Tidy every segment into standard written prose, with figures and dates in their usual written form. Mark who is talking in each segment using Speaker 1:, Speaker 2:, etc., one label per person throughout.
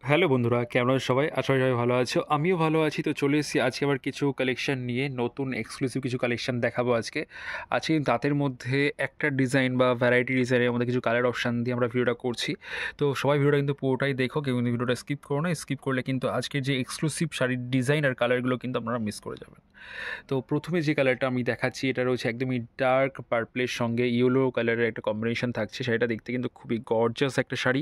Speaker 1: Hello বন্ধুরা, কেমন আছো সবাই? আশা করি সবাই ভালো আছো। আমিও ভালো আছি। তো চলে এসেছি আজকে আবার কিছু কালেকশন নিয়ে, নতুন এক্সক্লুসিভ কিছু কালেকশন দেখাবো আজকে। আজকে কিন্তু তাদের মধ্যে একটা ডিজাইন বা ভ্যারাইটি ডিজাইনের মধ্যে কিছু কালার অপশান দিয়ে আমরা ভিডিওটা করছি। তো সবাই ভিডিওটা কিন্তু পুরোটাই দেখো, কেউ কিন্তু ভিডিওটা স্কিপ করো না। স্কিপ করলে কিন্তু আজকের যে এক্সক্লুসিভ শাড়ির ডিজাইন আর কালারগুলো কিন্তু আপনারা মিস করে যাবেন। তো প্রথমে যে কালারটা আমি দেখাচ্ছি, এটা রয়েছে একদমই ডার্ক পার্পলের সঙ্গে ইয়েলো কালারের একটা কম্বিনেশন থাকছে। শাড়িটা দেখতে কিন্তু খুবই গর্জাস একটা শাড়ি,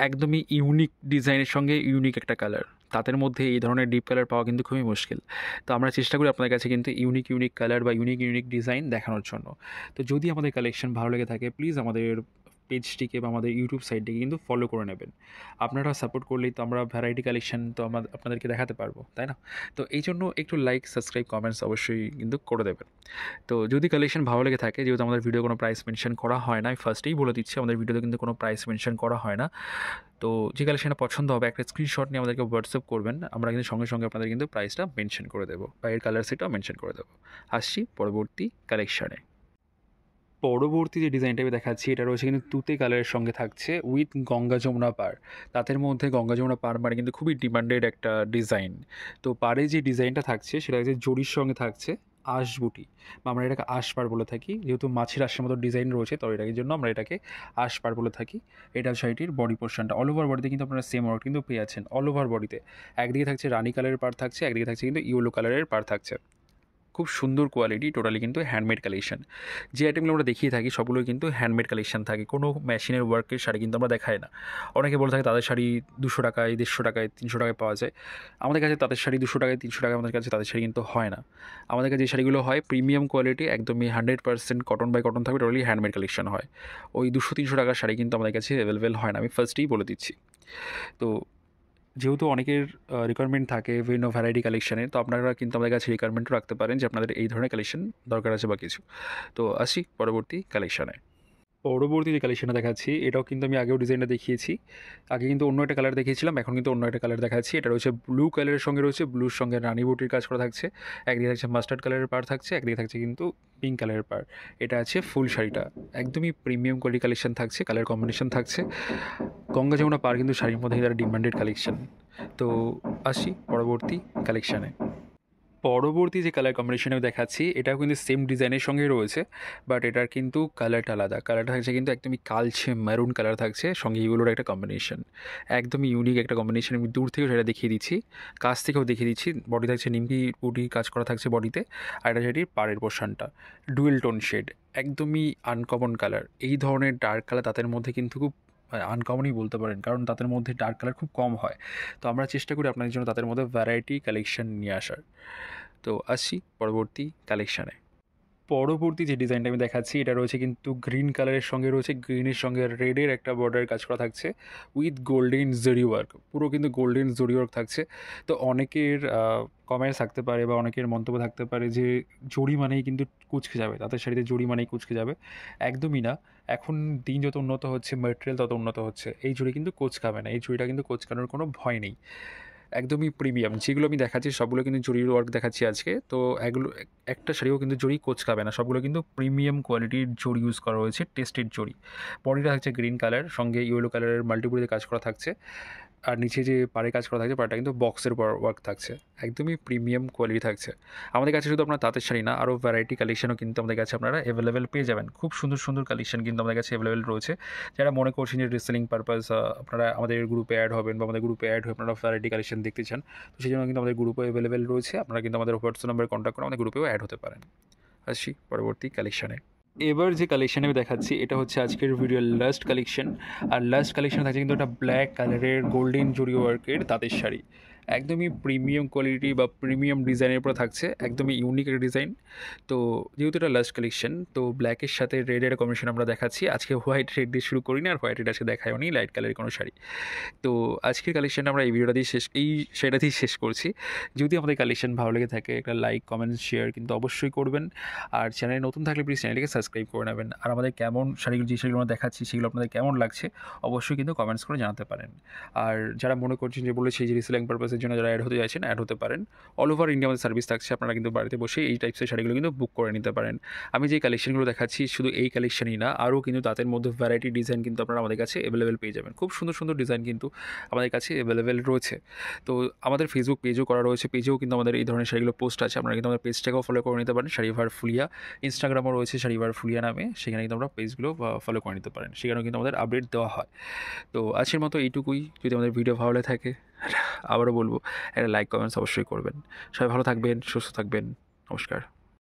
Speaker 1: একদমই ইউনিক ডিজাইনের সঙ্গে ইউনিক একটা কালার। তাদের মধ্যে এই ধরনের ডিপ কালার পাওয়া কিন্তু খুবই মুশকিল। তো আমরা চেষ্টা করি আপনাদের কাছে কিন্তু ইউনিক কালার বা ইউনিক ডিজাইন দেখানোর জন্য। তো যদি আমাদের কালেকশন ভালো লেগে থাকে, প্লিজ আমাদের পেজটিকে বা আমাদের ইউটিউব সাইটটিকে কিন্তু ফলো করে নেবেন। আপনারা সাপোর্ট করলেই তো আমরা ভ্যারাইটি কালেকশন তো আপনাদেরকে দেখাতে পারবো, তাই না? তো এই জন্য একটু লাইক, সাবস্ক্রাইব, কমেন্টস অবশ্যই কিন্তু করে দেবেন। তো যদি কালেকশন ভালো লেগে থাকে, যেহেতু আমাদের ভিডিও কোনো প্রাইস মেনশন করা হয় না, আমি ফার্স্টেই বলে দিচ্ছি আমাদের ভিডিওতে কিন্তু কোনো প্রাইস মেনশন করা হয় না। তো যে কালেকশনটা পছন্দ হবে একটা স্ক্রিনশট নিয়ে আমাদেরকে হোয়াটসঅ্যাপ করবেন, আমরা কিন্তু সঙ্গে আপনাদের কিন্তু প্রাইসটা মেনশন করে দেবো বা এর কালার সেটটাও মেনশন করে দেবো। আসছি পরবর্তী কালেকশানে। পরবর্তী যে ডিজাইনটা আমি দেখাচ্ছি, এটা রয়েছে কিন্তু তুতে কালারের সঙ্গে থাকছে উইথ গঙ্গা যমুনা পার। তাদের মধ্যে গঙ্গা যমুনা পার মানে কিন্তু খুবই ডিমান্ডেড একটা ডিজাইন। তো পাড়ে যে ডিজাইনটা থাকছে সেটা হচ্ছে জরির সঙ্গে থাকছে আঁশবুটি, বা আমরা এটাকে আঁশপাড় বলে থাকি। যেহেতু মাছের আঁশের মতো ডিজাইন রয়েছে, তো এটার জন্য আমরা এটাকে আঁশপাড় বলে থাকি। এটা শাড়িটির বডি পোর্শনটা, অল ওভার বডিতে কিন্তু আপনারা সেম ওয়ার্ক কিন্তু পেয়ে যাচ্ছেন। অল ওভার বডিতে একদিকে থাকছে রানী কালারের পার থাকছে, একদিকে থাকছে কিন্তু ইয়েলো কালারের পার থাকছে। খুব সুন্দর কোয়ালিটি, টোটালি কিন্তু হ্যান্ডমেড কালেকশন। যে আইটেমগুলো আমরা দেখিয়ে থাকি সবগুলোই কিন্তু হ্যান্ডমেড কালেকশন থাকে, কোনো মেশিনের ওয়ার্কের শাড়ি কিন্তু আমরা দেখাই না। অনেকে বলে থাকে তাদের শাড়ি 200 টাকায়, 150 টাকায়, 300 টাকায় পাওয়া যায়। আমাদের কাছে তাদের শাড়ি 200 টাকায়, 300 টাকায় আমাদের কাছে তাদের শাড়ি কিন্তু হয় না। আমাদের কাছে যে শাড়িগুলো হয় প্রিমিয়াম কোয়ালিটি, একদমই 100% কটন বাই কটন থাকবে, টোটালি হ্যান্ডমেড কালেকশন হয়। ওই 200-300 টাকার শাড়ি কিন্তু আমাদের কাছে অ্যাভেলেবেল হয় না, আমি ফার্স্টেই বলে দিচ্ছি। তো যেহেতু অনেকের রিকোয়ারমেন্ট থাকে বিভিন্ন ভ্যারাইটি কালেকশানে, তো আপনারা কিন্তু আমাদের কাছে রিকোয়ারমেন্টও রাখতে পারেন যে আপনাদের এই ধরনের কালেকশন দরকার আছে বা কিছু। তো আসি পরবর্তী কালেকশানে। পরবর্তী যে কালেকশনটা দেখাচ্ছি, এটাও কিন্তু আমি আগেও ডিজাইনটা দেখিয়েছি। আগে কিন্তু অন্য একটা কালার দেখিয়েছিলাম, এখন কিন্তু অন্য একটা কালার দেখাচ্ছি। এটা রয়েছে ব্লু কালারের সঙ্গে, রয়েছে ব্লুর সঙ্গে রানী বুটির কাজ করা থাকছে। একদিকে থাকছে মাস্টার্ড কালারের পাড় থাকছে, একদিকে থাকছে কিন্তু পিঙ্ক কালারের পাড়। এটা আছে ফুল শাড়িটা, একদমই প্রিমিয়াম কোয়ালিটি কালেকশন থাকছে, কালার কম্বিনেশন থাকছে। গঙ্গা যমুনা পাড় কিন্তু শাড়ির মধ্যে তারা ডিমান্ডেড কালেকশন। তো আসি পরবর্তী কালেকশানে। পরবর্তী যে কালার কম্বিনেশন আমি দেখাচ্ছি, এটাও কিন্তু সেম ডিজাইনের সঙ্গে রয়েছে, বাট এটার কিন্তু কালারটা আলাদা। কালারটা থাকছে কিন্তু একদমই কালচে মেরুন কালার থাকছে, সঙ্গে ইউলোর একটা কম্বিনেশন। একদমই ইউনিক একটা কম্বিনেশন। আমি দূর থেকেও সেটা দেখিয়ে দিচ্ছি, কাছ থেকেও দেখিয়ে দিচ্ছি। বডি থাকছে নিমকি বুটি কাজ করা থাকছে বডিতে, আর এটা সেটির পাড়ের পোর্শনটা ডুয়েল টোন শেড, একদমই আনকমন কালার। এই ধরনের ডার্ক কালার তাদের মধ্যে কিন্তু খুব আনকমনই বলতে পারেন, কারণ তাদের মধ্যে ডার্ক কালার খুব কম হয়। তো আমরা চেষ্টা করি আপনাদের জন্য তাদের মধ্যে ভ্যারাইটি কালেকশন নিয়ে আসার। তো আসছি পরবর্তী কালেকশানে। পরবর্তী যে ডিজাইনটা আমি দেখাচ্ছি, এটা রয়েছে কিন্তু গ্রিন কালারের সঙ্গে, রয়েছে গ্রিনের সঙ্গে রেডের একটা বর্ডারের কাজ করা থাকছে উইথ গোল্ডেন জরি ওয়ার্ক, পুরো কিন্তু গোল্ডেন জরি ওয়ার্ক থাকছে। তো অনেকের কমেন্টস থাকতে পারে বা অনেকের মন্তব্য থাকতে পারে যে জরি মানেই কিন্তু কুঁচকে যাবে, তাদের শাড়িতে জরি মানেই কুঁচকে যাবে। একদমই না। এখন দিন যত উন্নত হচ্ছে, ম্যাটেরিয়াল তত উন্নত হচ্ছে, এই জরি কিন্তু কোঁচকাবে না, এই জরিটা কিন্তু কোঁচকানোর কোনো ভয় নেই। একদমই প্রিমিয়াম যেগুলো আমি দেখাচ্ছি সবগুলো কিন্তু জরির ওয়ার্ক দেখাচ্ছি আজকে। তো এগুলো একটা শাড়িও কিন্তু জরি কোঁচকাবে না, সবগুলো কিন্তু প্রিমিয়াম কোয়ালিটির জরি ইউজ করা হয়েছে, টেস্টেড জরি। বডিটা থাকছে গ্রিন কালার, সঙ্গে ইয়েলো কালারের মাল্টিপুলিতে কাজ করা থাকছে। আর নিচে যে পাড়ে কাজ করা থাকছে, পাড়টা কিন্তু বক্সের ওয়ার্ক থাকছে, একদমই প্রিমিয়াম কোয়ালিটি থাকছে। আমাদের কাছে শুধু আপনার তাঁতের শাড়ি না, আরও ভ্যারাইটি কালেকশনও কিন্তু আমাদের কাছে আপনারা অ্যাভেলেবেল পেয়ে যাবেন। খুব সুন্দর কালেকশন কিন্তু আমাদের কাছে অ্যাভেলেবেল রয়েছে। যারা মনে করছেন যে রিসেলিং পারপাস আপনারা আমাদের গ্রুপে অ্যাড হবেন বা আমাদের গ্রুপে অ্যাড হয়ে আপনারা ভ্যারাইটি কালেকশন দেখতে চান, তো সেই জন্য কিন্তু আমাদের গ্রুপে অ্যাভেলেবেল রয়েছে। আপনারা কিন্তু আমাদের হোয়াটসঅ্যাপ নাম্বারে কন্ট্যাক্ট করে আমাদের গ্রুপেও অ্যাড হতে পারেন। আসছি পরবর্তী কালেকশানে। এবার যে কালেকশন আমি দেখাচ্ছি, এটা হচ্ছে আজকের ভিডিওর লাস্ট কালেকশন। আর লাস্ট কালেকশন থাকছে কিন্তু একটা ব্ল্যাক কালারের গোল্ডেন জরি ওয়ার্কের তাঁতের শাড়ি, একদমই প্রিমিয়াম কোয়ালিটি বা প্রিমিয়াম ডিজাইনের উপরে থাকছে, একদমই ইউনিক একটা ডিজাইন। তো যেহেতু এটা লাস্ট কালেকশন, তো ব্ল্যাকের সাথে রেডের কম্বিনেশন আমরা দেখাচ্ছি আজকে। হোয়াইট রেড দিয়ে শুরু করি না, আর হোয়াইট রেড আজকে দেখায়ও নি, লাইট কালারের কোনো শাড়ি। তো আজকের কালেকশনটা আমরা এই ভিডিওটা দিয়ে সেটা দিয়ে শেষ করছি। যদি আমাদের কালেকশন ভালো লেগে থাকে, একটা লাইক, কমেন্ট, শেয়ার কিন্তু অবশ্যই করবেন। আর চ্যানেলে নতুন থাকলে প্লিজ চ্যানেলটিকে সাবস্ক্রাইব করে নেবেন। আর আমাদের কেমন শাড়িগুলো, যে শাড়িগুলো আমরা দেখাচ্ছি সেগুলো আপনাদের কেমন লাগছে অবশ্যই কিন্তু কমেন্টস করে জানাতে পারেন। আর যারা মনে করছেন যে বলেছে যে রিসেলিং পারপাসে সার্ভিসের জন্য যারা অ্যাড হতে চাইছেন অ্যাড হতে পারেন। অল ওভার ইন্ডিয়া আমাদের সার্ভিস থাকছে, আপনারা কিন্তু বাড়িতে বসে এই টাইপসের শাড়িগুলো কিন্তু বুক করে নিতে পারেন। আমি যে কালেকশনগুলো দেখাচ্ছি শুধু এই কালেকশনই না, আরও কিন্তু তাদের মধ্যে ভ্যারাইটি ডিজাইন কিন্তু আপনারা আমাদের কাছে অ্যাভেলেবেল পেয়ে যাবেন। খুব সুন্দর সুন্দর ডিজাইন কিন্তু আমাদের কাছে অ্যাভেলেবেল রয়েছে। তো আমাদের ফেসবুক পেজও করা রয়েছে, পেজেও কিন্তু আমাদের এই ধরনের শাড়িগুলো পোস্ট আছে, আপনারা কিন্তু আমাদের পেজটাকেও ফলো করে নিতে পারেন শাড়িভার ফুলিয়া। ইনস্টাগ্রামও রয়েছে শাড়িভার ফুলিয়া নামে, সেখানে কিন্তু আমরা পেজগুলো ফলো করে নিতে পারেন, সেখানেও কিন্তু আমাদের আপডেট দেওয়া হয়। তো আজকের মতো এইটুকুই। যদি আমাদের ভিডিও ভালো লাগে থাকে, আবারও বলবো একটা লাইক কমেন্টস অবশ্যই করবেন। সবাই ভালো থাকবেন, সুস্থ থাকবেন। নমস্কার।